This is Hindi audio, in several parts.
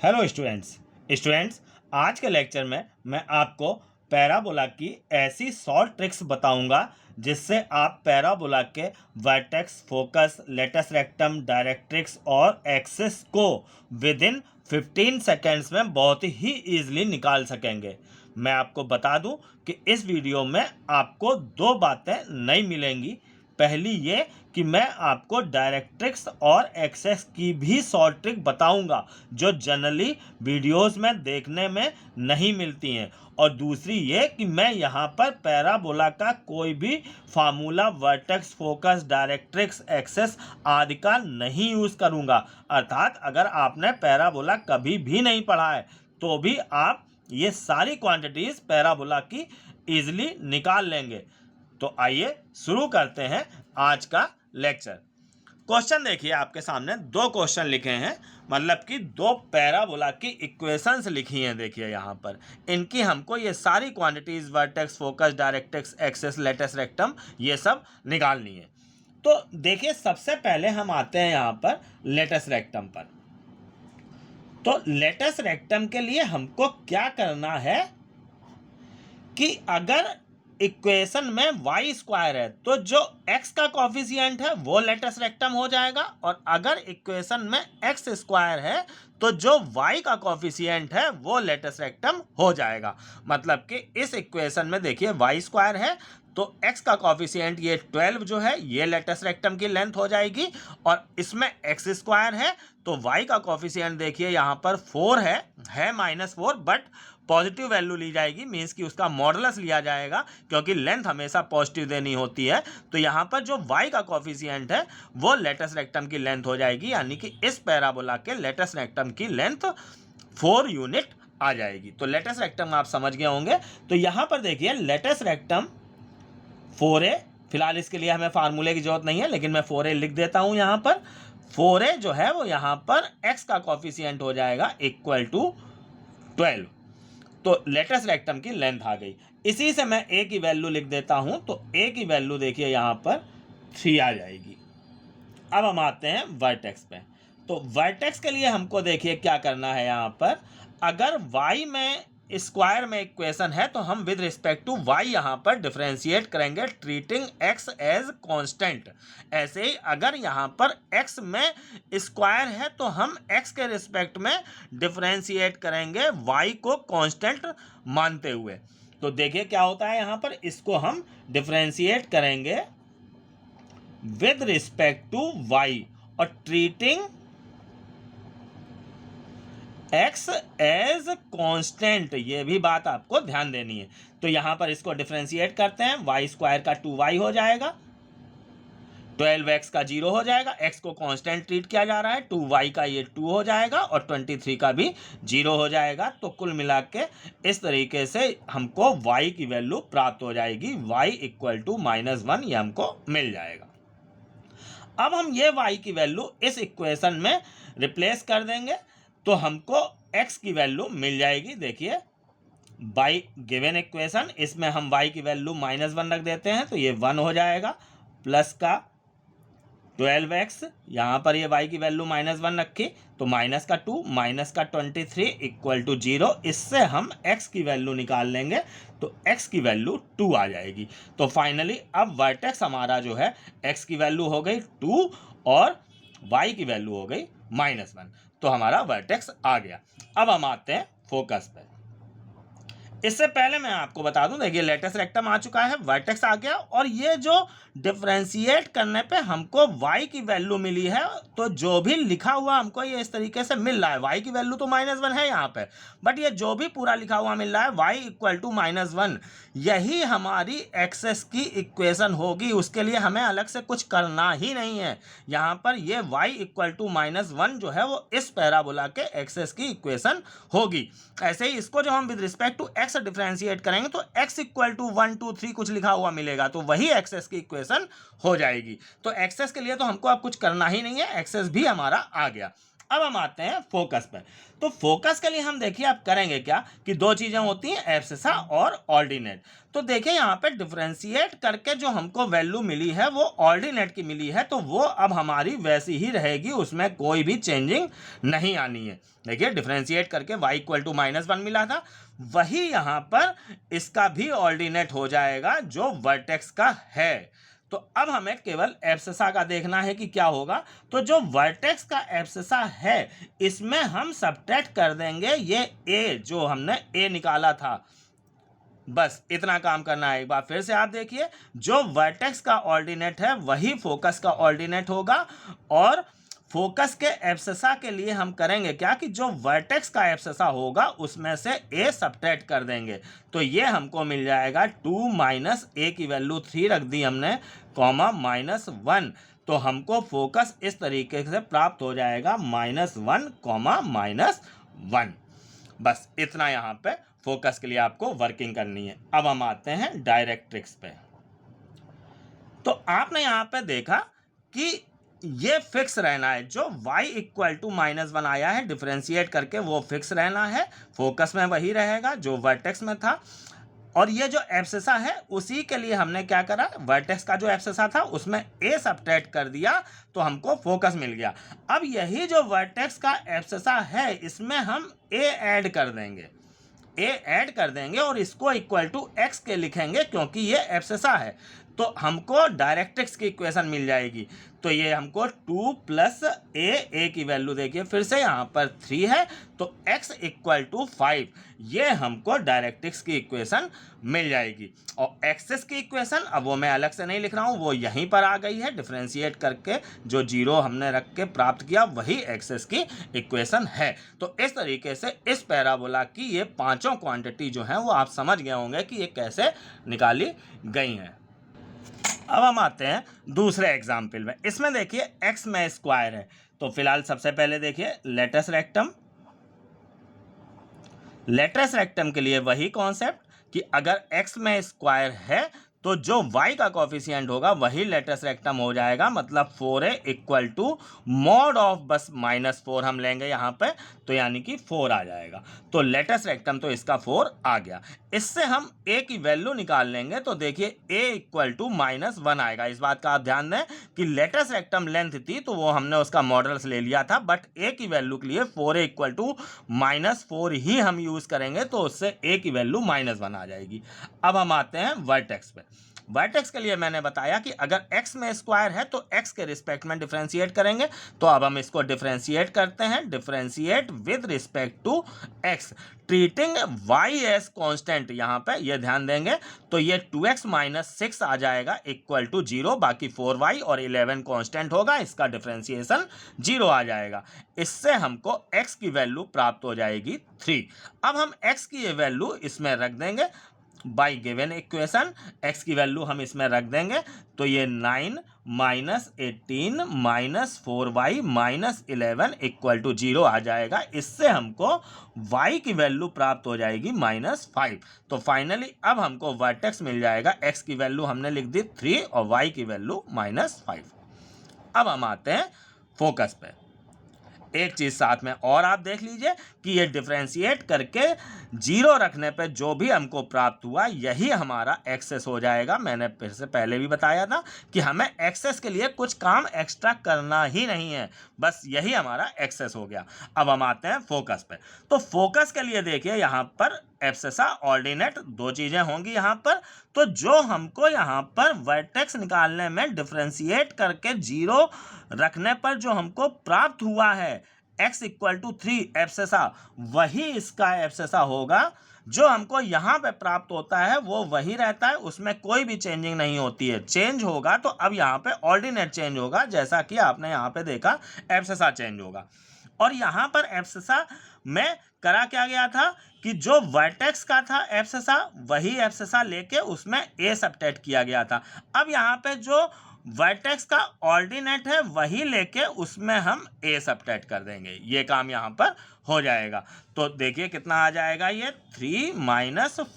हेलो स्टूडेंट्स आज के लेक्चर में मैं आपको पैराबोला की ऐसी शॉर्ट ट्रिक्स बताऊंगा जिससे आप पैराबोला के vertex, focus, latus rectum, directrix और एक्सिस को विद इन 15 सेकेंड्स में बहुत ही ईजिली निकाल सकेंगे। मैं आपको बता दूं कि इस वीडियो में आपको दो बातें नई मिलेंगी। पहली ये कि मैं आपको डायरेक्ट्रिक्स और एक्सेस की भी शॉर्ट ट्रिक बताऊंगा जो जनरली वीडियोस में देखने में नहीं मिलती हैं, और दूसरी ये कि मैं यहाँ पर पैराबोला का कोई भी formula vertex, focus, directrix, axis आदि का नहीं यूज़ करूँगा। अर्थात अगर आपने पैराबोला कभी भी नहीं पढ़ा है तो भी आप ये सारी क्वांटिटीज़ पैराबोला की ईजिली निकाल लेंगे। तो आइए शुरू करते हैं आज का लेक्चर। क्वेश्चन देखिए, आपके सामने दो क्वेश्चन लिखे हैं, मतलब कि दो पैराबोला की इक्वेशंस लिखी हैं। देखिए यहाँ पर इनकी हमको ये सारी quantities vertex, focus, directrix, axis, latus rectum ये सब निकालनी है। तो देखिए सबसे पहले हम आते हैं यहाँ पर लेटस रेक्टम पर। तो लेटस रेक्टम के लिए हमको क्या करना है कि अगर इक्वेशन में y स्क्वायर है तो जो x का कॉफिशिएंट है वो लेटस रेक्टम हो जाएगा, और अगर इक्वेशन में x स्क्वायर है तो जो y का कॉफिशिएंट है वो लेटस रेक्टम हो जाएगा। मतलब कि इस इक्वेशन में देखिए y स्क्वायर है तो x का कॉफिशिएंट ये 12 जो है ये लेटस रेक्टम की लेंथ हो जाएगी, और इसमें x स्क्वायर है तो y का कॉफिशिएंट देखिए यहाँ पर 4 है -4, बट पॉजिटिव वैल्यू ली जाएगी, मीन्स कि उसका मॉडुलस लिया जाएगा क्योंकि लेंथ हमेशा पॉजिटिव देनी होती है। तो यहाँ पर जो y का कॉफिशिएंट है वो लेटस रेक्टम की लेंथ हो जाएगी, यानी कि इस पैराबोला के लेटस रेक्टम की लेंथ 4 यूनिट आ जाएगी। तो लेटस रेक्टम आप समझ गए होंगे। तो यहाँ पर देखिए लेटस रेक्टम 4a, फिलहाल इसके लिए हमें फार्मूले की जरूरत नहीं है लेकिन मैं 4a लिख देता हूँ। यहाँ पर 4a जो है वो यहाँ पर x का कॉफिशिएंट हो जाएगा इक्वल टू 12। तो लेटस रेक्टम की लेंथ आ गई। इसी से मैं a की वैल्यू लिख देता हूं, तो a की वैल्यू देखिए यहां पर 3 आ जाएगी। अब हम आते हैं वर्टेक्स पे। तो वर्टेक्स के लिए हमको देखिए क्या करना है। यहां पर अगर y में स्क्वायर में इक्वेशन है तो हम विद रिस्पेक्ट टू y यहाँ पर डिफरेंशिएट करेंगे, ट्रीटिंग x एज कांस्टेंट। ऐसे ही अगर यहाँ पर x में स्क्वायर है तो हम x के रिस्पेक्ट में डिफरेंशिएट करेंगे y को कांस्टेंट मानते हुए। तो देखिए क्या होता है, यहाँ पर इसको हम डिफरेंशिएट करेंगे विद रिस्पेक्ट टू y और ट्रीटिंग x एज कांस्टेंट, ये भी बात आपको ध्यान देनी है। तो यहां पर इसको डिफरेंशिएट करते हैं, y स्क्वायर का 2y हो जाएगा, 12x का 0 हो जाएगा, x को कांस्टेंट ट्रीट किया जा रहा है, 2y का ये 2 हो जाएगा और 23 का भी 0 हो जाएगा। तो कुल मिला के इस तरीके से हमको y की वैल्यू प्राप्त हो जाएगी, y इक्वल टू -1, ये हमको मिल जाएगा। अब हम ये y की वैल्यू इस इक्वेशन में रिप्लेस कर देंगे तो हमको x की वैल्यू मिल जाएगी। देखिए बाई गिवन इक्वेशन, इसमें हम y की वैल्यू -1 रख देते हैं तो ये 1 हो जाएगा, प्लस का 12x, यहाँ पर ये y की वैल्यू -1 रखी तो माइनस का 2 माइनस का 23 इक्वल टू 0। इससे हम x की वैल्यू निकाल लेंगे तो x की वैल्यू 2 आ जाएगी। तो फाइनली अब वर्टेक्स हमारा जो है x की वैल्यू हो गई 2 और y की वैल्यू हो गई -1। तो हमारा वर्टेक्स आ गया। अब हम आते हैं फोकस पे। इससे पहले मैं आपको बता दूं, देखिए लेटस रेक्टम आ चुका है, वर्टेक्स आ गया, और ये जो डिफरेंशिएट करने पे हमको y की वैल्यू मिली है, तो जो भी लिखा हुआ हमको ये इस तरीके से मिल रहा है, y की वैल्यू तो -1 है यहाँ पे, बट ये जो भी पूरा लिखा हुआ मिल रहा है y इक्वल टू -1, यही हमारी एक्सेस की इक्वेशन होगी। उसके लिए हमें अलग से कुछ करना ही नहीं है। यहाँ पर ये y इक्वल टू -1 जो है वो इस पैराबोला के एक्सेस की इक्वेशन होगी। ऐसे ही इसको जो हम with respect to x differentiate करेंगे तो x इक्वल टू 1 2 3 कुछ लिखा हुआ मिलेगा, तो वही एक्सेस की इक्वेशन हो जाएगी। तो एक्सेस के लिए तो हमको अब कुछ करना ही नहीं है, एक्सेस भी हमारा आ गया। अब हम आते हैं फोकस पर। तो फोकस के लिए हम देखिए अब करेंगे क्या कि दो चीजें होती हैं, एब्सेसा और ऑर्डिनेट। तो देखिए यहाँ पे डिफरेंशिएट करके जो हमको वैल्यू मिली है वो ऑर्डिनेट की मिली है, तो वो अब हमारी वैसी ही रहेगी, उसमें कोई भी चेंजिंग नहीं आनी है। देखिए डिफरेंशिएट करके y इक्वल टू -1 मिला था, वही यहाँ पर इसका भी ऑर्डिनेट हो जाएगा जो वर्टेक्स का है। तो अब हमें केवल एब्सेसा का देखना है कि क्या होगा। तो जो वर्टेक्स का एब्सेसा है इसमें हम सबट्रैक्ट कर देंगे ये ए, जो हमने ए निकाला था, बस इतना काम करना है। एक बार फिर से आप देखिए, जो वर्टेक्स का ऑर्डिनेट है वही फोकस का ऑर्डिनेट होगा, और फोकस के एब्सेसा के लिए हम करेंगे क्या कि जो वर्टेक्स का एब्सेसा होगा उसमें से ए सबट्रैक्ट कर देंगे। तो ये हमको मिल जाएगा 2 माइनस ए की वैल्यू 3 रख दी हमने, कॉमा -1। तो हमको फोकस इस तरीके से प्राप्त हो जाएगा -1, कॉमा -1। बस इतना यहाँ पे फोकस के लिए आपको वर्किंग करनी है। अब हम आते हैं डायरेक्ट्रिक्स पे। तो आपने यहाँ पे देखा कि ये फिक्स रहना है, जो y इक्वल टू -1 आया है डिफरेंशिएट करके वो फिक्स रहना है, फोकस में वही रहेगा जो वर्टेक्स में था। और ये जो एब्सेसा है उसी के लिए हमने क्या करा, वर्टेक्स का जो एब्सेसा था उसमें a सबट्रैक्ट कर दिया तो हमको फोकस मिल गया। अब यही जो वर्टेक्स का एब्सेसा है इसमें हम a ऐड कर देंगे, और इसको इक्वल टू x के लिखेंगे क्योंकि ये एब्सेसा है। तो हमको डायरेक्ट्रिक्स की इक्वेशन मिल जाएगी। तो ये हमको 2 प्लस ए की वैल्यू देखिए फिर से यहाँ पर 3 है, तो x इक्वल टू 5, ये हमको डायरेक्ट्रिक्स की इक्वेशन मिल जाएगी। और एक्सेस की इक्वेशन अब वो मैं अलग से नहीं लिख रहा हूँ, वो यहीं पर आ गई है, डिफरेंशिएट करके जो जीरो हमने रख के प्राप्त किया वही एक्सेस की इक्वेशन है। तो इस तरीके से इस पैराबोला की ये पांचों क्वांटिटी जो हैं वो आप समझ गए होंगे कि ये कैसे निकाली गई हैं। अब हम आते हैं दूसरे एग्जाम्पल में। इसमें देखिए x में स्क्वायर है, तो फिलहाल सबसे पहले देखिए लेटस रेक्टम के लिए वही कॉन्सेप्ट कि अगर x में स्क्वायर है तो जो y का कॉफिशिएंट होगा वही लेटस रेक्टम हो जाएगा, मतलब 4a equal to mod of बस -4 हम लेंगे यहाँ पे, तो यानी कि 4 आ जाएगा। तो लेटस रेक्टम तो इसका 4 आ गया। इससे हम a की वैल्यू निकाल लेंगे, तो देखिए a इक्वल टू -1 आएगा। इस बात का आप ध्यान दें कि लेटस रेक्टम लेंथ थी तो वो हमने उसका मॉडल्स ले लिया था, बट a की वैल्यू के लिए 4a इक्वल टू -4 ही हम यूज करेंगे, तो उससे a की वैल्यू -1 आ जाएगी। अब हम आते हैं वर्टेक्स पे। वर्टेक्स के लिए मैंने बताया कि अगर x में स्क्वायर है तो x के रिस्पेक्ट में डिफरेंशिएट करेंगे। तो अब हम इसको डिफरेंशिएट करते हैं, differentiate with respect to x, treating y as constant. यहाँ पे ये ध्यान देंगे, तो ये 2x - 6 आ जाएगा इक्वल टू 0, बाकी 4y और 11 कांस्टेंट होगा, इसका डिफरेंशिएशन 0 आ जाएगा। इससे हमको x की वैल्यू प्राप्त हो जाएगी 3। अब हम x की ये वैल्यू इसमें रख देंगे बाई गिवन इक्वेशन, x की वैल्यू हम इसमें रख देंगे, तो ये 9 - 18 - 4y - 11 इक्वल टू 0 आ जाएगा। इससे हमको y की वैल्यू प्राप्त हो जाएगी -5। तो फाइनली अब हमको वर्टेक्स मिल जाएगा, x की वैल्यू हमने लिख दी 3 और y की वैल्यू -5। अब हम आते हैं फोकस पे। एक चीज साथ में और आप देख लीजिए कि ये डिफरेंशिएट करके 0 रखने पे जो भी हमको प्राप्त हुआ यही हमारा एक्सेस हो जाएगा। मैंने फिर से पहले भी बताया था कि हमें एक्सेस के लिए कुछ काम एक्स्ट्रा करना ही नहीं है, बस यही हमारा एक्सेस हो गया। अब हम आते हैं फोकस पे। तो फोकस के लिए देखिए यहाँ पर एब्सेसा ऑर्डिनेट दो चीजें होंगी यहाँ पर। तो जो हमको यहाँ पर वर्टेक्स निकालने में डिफरेंशिएट करके 0 रखने पर जो हमको प्राप्त हुआ है x इक्वल टू 3 एब्सेसा, वही इसका एब्सेसा होगा। जो हमको यहाँ पे प्राप्त होता है वो वही रहता है, उसमें कोई भी चेंजिंग नहीं होती है। चेंज होगा तो अब यहाँ पे ऑर्डिनेट चेंज होगा, जैसा कि आपने यहाँ पे देखा एब्सेसा चेंज होगा। और यहाँ पर एब्सेसा में करा क्या गया था कि जो वर्टेक्स का था एब्सेसा वही एब्सेसा लेके उसमें a सबट्रैक्ट किया गया था। अब यहाँ पे जो वर्टेक्स का ऑर्डिनेट है वही लेके उसमें हम a सबट्रैक्ट कर देंगे, ये काम यहाँ पर हो जाएगा। तो देखिए कितना आ जाएगा, ये 3 -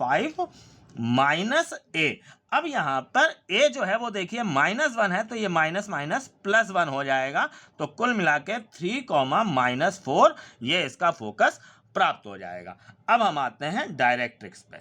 5 माइनस ए। अब यहाँ पर ए जो है वो देखिए -1 है, तो ये माइनस माइनस +1 हो जाएगा, तो कुल मिला के 3, -4 ये इसका फोकस प्राप्त हो जाएगा। अब हम आते हैं डायरेक्ट्रिक्स पे।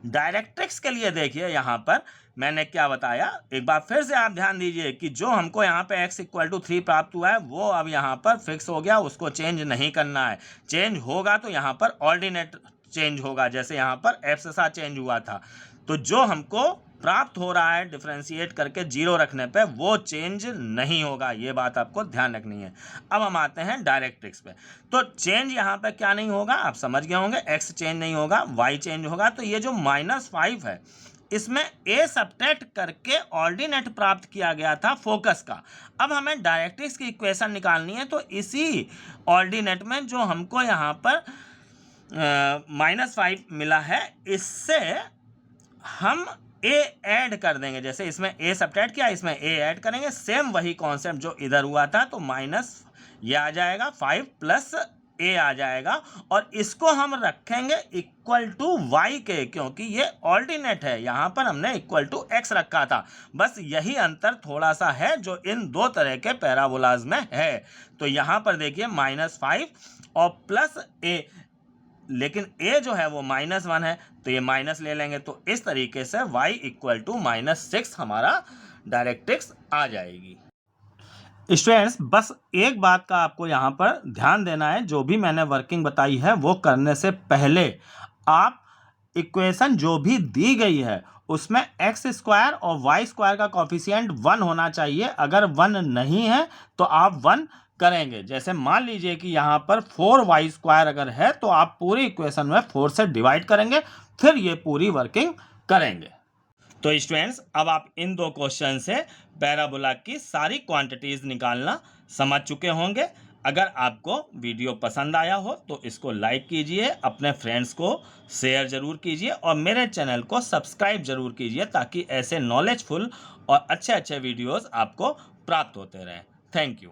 डायरेक्ट्रिक्स के लिए देखिए यहाँ पर मैंने क्या बताया, एक बार फिर से आप ध्यान दीजिए कि जो हमको यहाँ पे x = 3 प्राप्त हुआ है वो अब यहाँ पर फिक्स हो गया, उसको चेंज नहीं करना है। चेंज होगा तो यहाँ पर ऑर्डिनेट चेंज होगा, जैसे यहाँ पर f से साथ चेंज हुआ था। तो जो हमको प्राप्त हो रहा है डिफरेंशिएट करके 0 रखने पे, वो चेंज नहीं होगा, ये बात आपको ध्यान रखनी है। अब हम आते हैं डायरेक्ट्रिक्स पे। तो चेंज यहाँ पे क्या नहीं होगा, आप समझ गए होंगे, x चेंज नहीं होगा, y चेंज होगा। तो ये जो -5 है इसमें a सब्ट्रैक्ट करके ऑर्डिनेट प्राप्त किया गया था फोकस का। अब हमें डायरेक्ट्रिक्स की इक्वेशन निकालनी है, तो इसी ऑर्डिनेट में जो हमको यहाँ पर -5 मिला है, इससे हम a ऐड कर देंगे। जैसे इसमें a सब्ट्रैक्ट किया, इसमें a ऐड करेंगे, सेम वही कॉन्सेप्ट जो इधर हुआ था। तो माइनस ये आ जाएगा 5 प्लस a आ जाएगा, और इसको हम रखेंगे इक्वल टू y के, क्योंकि ये ऑर्डिनेट है। यहाँ पर हमने इक्वल टू x रखा था, बस यही अंतर थोड़ा सा है जो इन दो तरह के पैराबोलाज में है। तो यहाँ पर देखिए -5 और प्लस a, लेकिन a जो है वो -1 है, तो ये माइनस ले लेंगे। तो इस तरीके से y = -6 हमारा डायरेक्ट्रिक्स आ जाएगी। स्टूडेंट्स, बस एक बात का आपको यहाँ पर ध्यान देना है, जो भी मैंने वर्किंग बताई है वो करने से पहले आप इक्वेशन जो भी दी गई है उसमें x² और y² का कोफिशिएंट 1 होना चाहिए। अगर 1 नहीं है तो आप 1 करेंगे। जैसे मान लीजिए कि यहाँ पर 4y² अगर है, तो आप पूरी इक्वेशन में 4 से डिवाइड करेंगे, फिर ये पूरी वर्किंग करेंगे। तो स्टूडेंट्स, अब आप इन दो क्वेश्चन से पैराबोला की सारी क्वांटिटीज निकालना समझ चुके होंगे। अगर आपको वीडियो पसंद आया हो तो इसको लाइक कीजिए, अपने फ्रेंड्स को शेयर जरूर कीजिए, और मेरे चैनल को सब्सक्राइब जरूर कीजिए, ताकि ऐसे नॉलेजफुल और अच्छे वीडियोस आपको प्राप्त होते रहें। Thank you.